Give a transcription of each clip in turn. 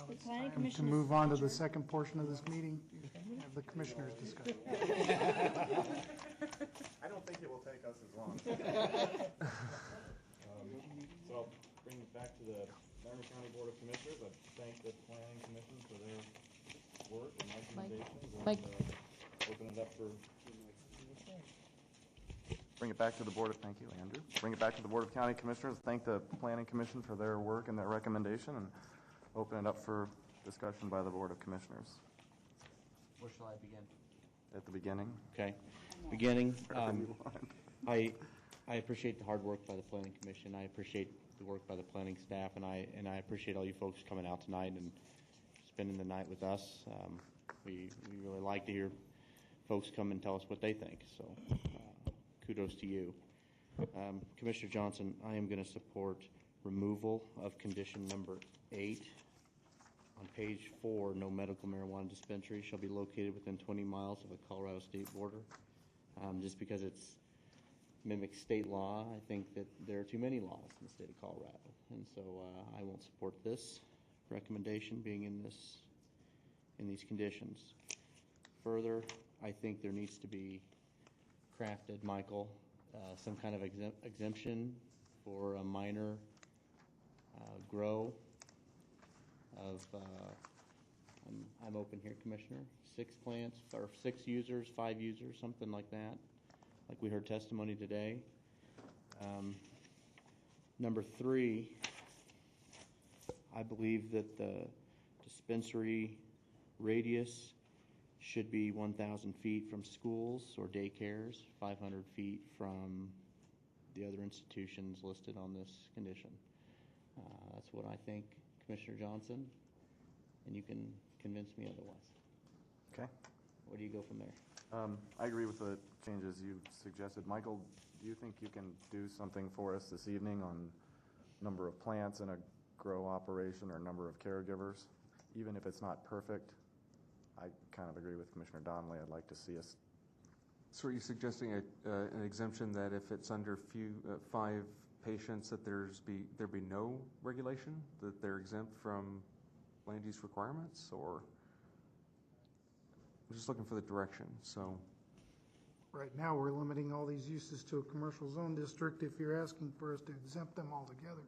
The it's planning time commission to is move on to the adjourned. second portion of this meeting, have the commissioners discuss. I don't think it will take us as long. So I'll bring it back to the Larimer County Board of Commissioners. I thank the Planning Commission for their work and recommendations. Open it up for... Bring it back to the Board of... Thank you, Andrew. Bring it back to the Board of County Commissioners. Thank the Planning Commission for their work and their recommendation, and open it up for discussion by the Board of Commissioners. Where shall I begin? At the beginning. Okay. Beginning. I appreciate the hard work by the Planning Commission. I appreciate the work by the planning staff, and I appreciate all you folks coming out tonight and spending the night with us. We really like to hear folks come and tell us what they think. So kudos to you. Commissioner Johnson, I am going to support removal of condition number 8. On page 4, no medical marijuana dispensary shall be located within 20 miles of a Colorado state border. Just because it's mimics state law, I think that there are too many laws in the state of Colorado. And so I won't support this recommendation being in these conditions. Further, I think there needs to be crafted, Michael, some kind of exemption for a minor grow of, I'm open here, Commissioner, 6 plants, or 6 users, 5 users, something like that, like we heard testimony today. Number 3, I believe that the dispensary radius should be 1,000 feet from schools or daycares, 500 feet from the other institutions listed on this condition. That's what I think, Commissioner Johnson, and you can convince me otherwise. Okay. Where do you go from there? I agree with the changes you suggested. Michael, do you think you can do something for us this evening on number of plants in a grow operation or number of caregivers? Even if it's not perfect, I kind of agree with Commissioner Donnelly. I'd like to see us... So are you suggesting an exemption that if it's under 5 patients that there be no regulation, that they're exempt from land use requirements? Or I'm just looking for the direction. So Right now, we're limiting all these uses to a commercial zone district. If you're asking for us to exempt them altogether,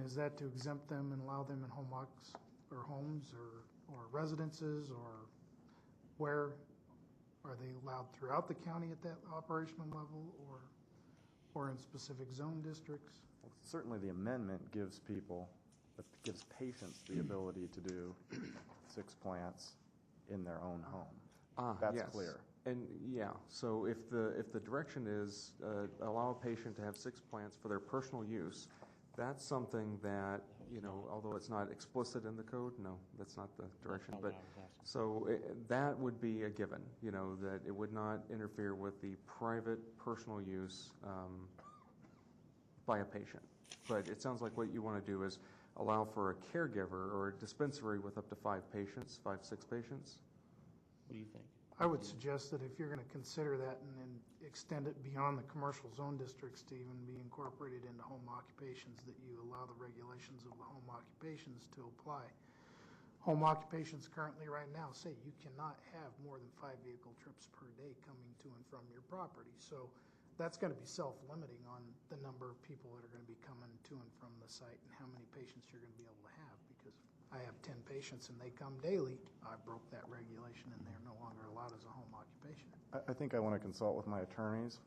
is that to exempt them and allow them in homes or residences, or where are they allowed throughout the county at that operational level, or in specific zone districts? Well, certainly the amendment gives patients the ability to do 6 plants in their own home. That's yes. clear. And yeah, so if the direction is allow a patient to have 6 plants for their personal use, that's something that, although it's not explicit in the code, no, that's not the direction. But so that would be a given, that it would not interfere with the private personal use by a patient. But it sounds like what you want to do is allow for a caregiver or a dispensary with up to 5 patients, 5-6 patients. What do you think? I would suggest that if you're going to consider that and then extend it beyond the commercial zone districts to even be incorporated into home occupations, that you allow the regulations of the home occupations to apply. Home occupations currently right now say you cannot have more than 5 vehicle trips per day coming to and from your property. So that's going to be self-limiting on the number of people that are going to be coming to and from the site and how many patients you're going to be able to have. Because if I have 10 patients and they come daily, I broke that regulation and they're no longer allowed as a home occupation. I think I want to consult with my attorneys.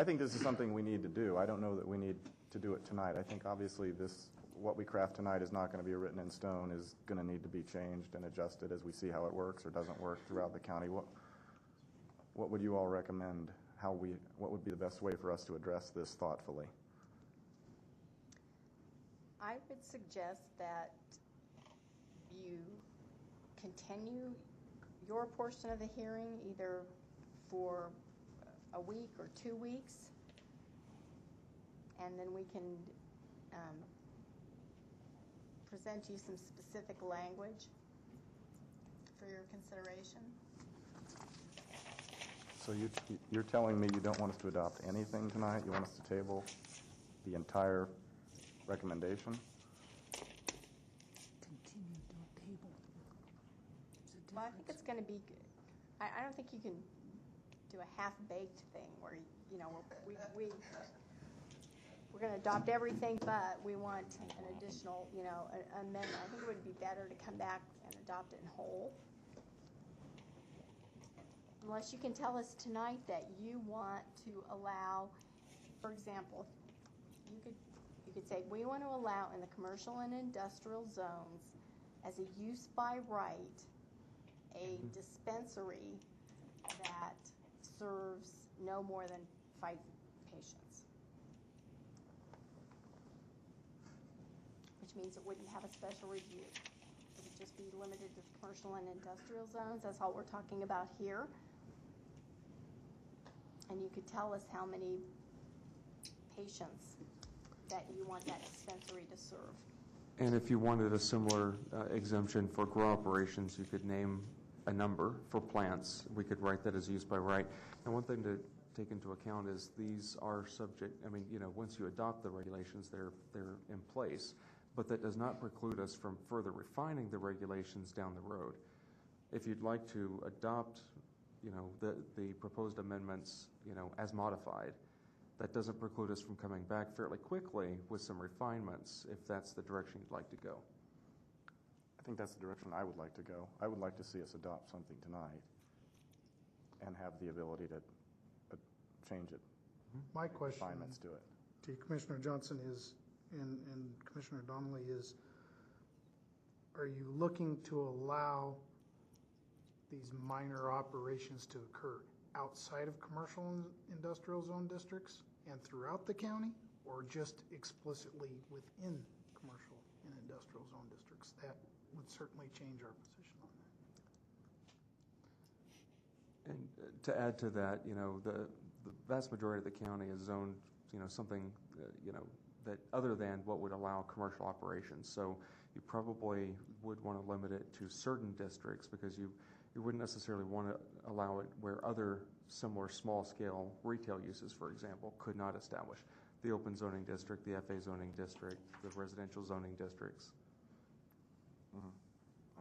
I think this is something we need to do. I don't know that we need to do it tonight. I think obviously what we craft tonight is not going to be written in stone, is going to need to be changed and adjusted as we see how it works or doesn't work throughout the county. What would you all recommend? What would be the best way for us to address this thoughtfully? I would suggest that you continue your portion of the hearing either for a week or 2 weeks, and then we can present you some specific language for your consideration. So you're telling me you don't want us to adopt anything tonight? You want us to table the entire recommendation? I think it's going to be, I don't think you can do a half-baked thing where, you know, we're going to adopt everything, but we want an additional, you know, amendment. I think it would be better to come back and adopt it in whole. Unless you can tell us tonight that you want to allow, for example, you could say, we want to allow in the commercial and industrial zones as a use by right, a dispensary that serves no more than 5 patients. Which means it wouldn't have a special review. It would just be limited to commercial and industrial zones. That's all we're talking about here. And you could tell us how many patients that you want that dispensary to serve. And if you wanted a similar exemption for grow operations, you could name a number for plants. We could write that as use by right. And one thing to take into account is these are subject, I mean, you know, once you adopt the regulations, they're in place. But that does not preclude us from further refining the regulations down the road. If you'd like to adopt, you know, the proposed amendments, you know, as modified, that doesn't preclude us from coming back fairly quickly with some refinements if that's the direction you'd like to go. I think that's the direction I would like to go. I would like to see us adopt something tonight and have the ability to change it, My question refinements to it. to Commissioner Johnson is, and Commissioner Donnelly is, are you looking to allow these minor operations to occur outside of commercial and industrial zone districts and throughout the county, or just explicitly within commercial and industrial zone districts? That would certainly change our position on that. And to add to that, you know, the vast majority of the county is zoned, you know, something, you know, that other than what would allow commercial operations. So you probably would want to limit it to certain districts because you wouldn't necessarily want to allow it where other similar small-scale retail uses, for example, could not establish. The open zoning district, the FA zoning district, the residential zoning districts. I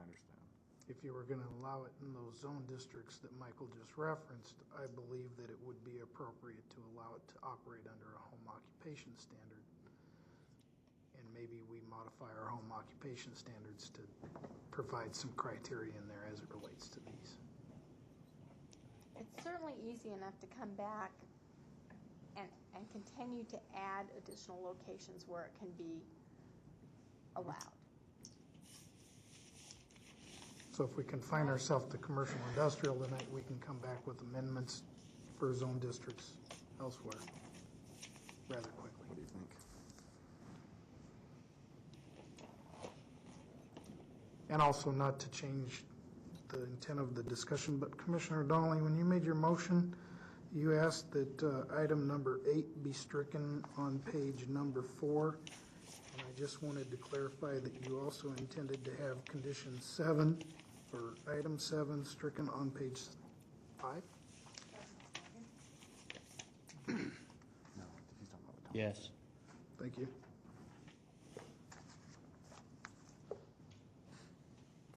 understand. If you were going to allow it in those zone districts that Michael just referenced, I believe that it would be appropriate to allow it to operate under a home occupation standard. And maybe we modify our home occupation standards to provide some criteria in there as it relates to these. It's certainly easy enough to come back and continue to add additional locations where it can be allowed. So if we confine ourselves to commercial industrial tonight, we can come back with amendments for zone districts elsewhere rather quickly. What do you think? And also not to change the intent of the discussion, but Commissioner Donnelly, when you made your motion, you asked that item number 8 be stricken on page number 4. And I just wanted to clarify that you also intended to have condition 7 or item 7 stricken on page 5? No, he's talking about the top. Yes. Thank you.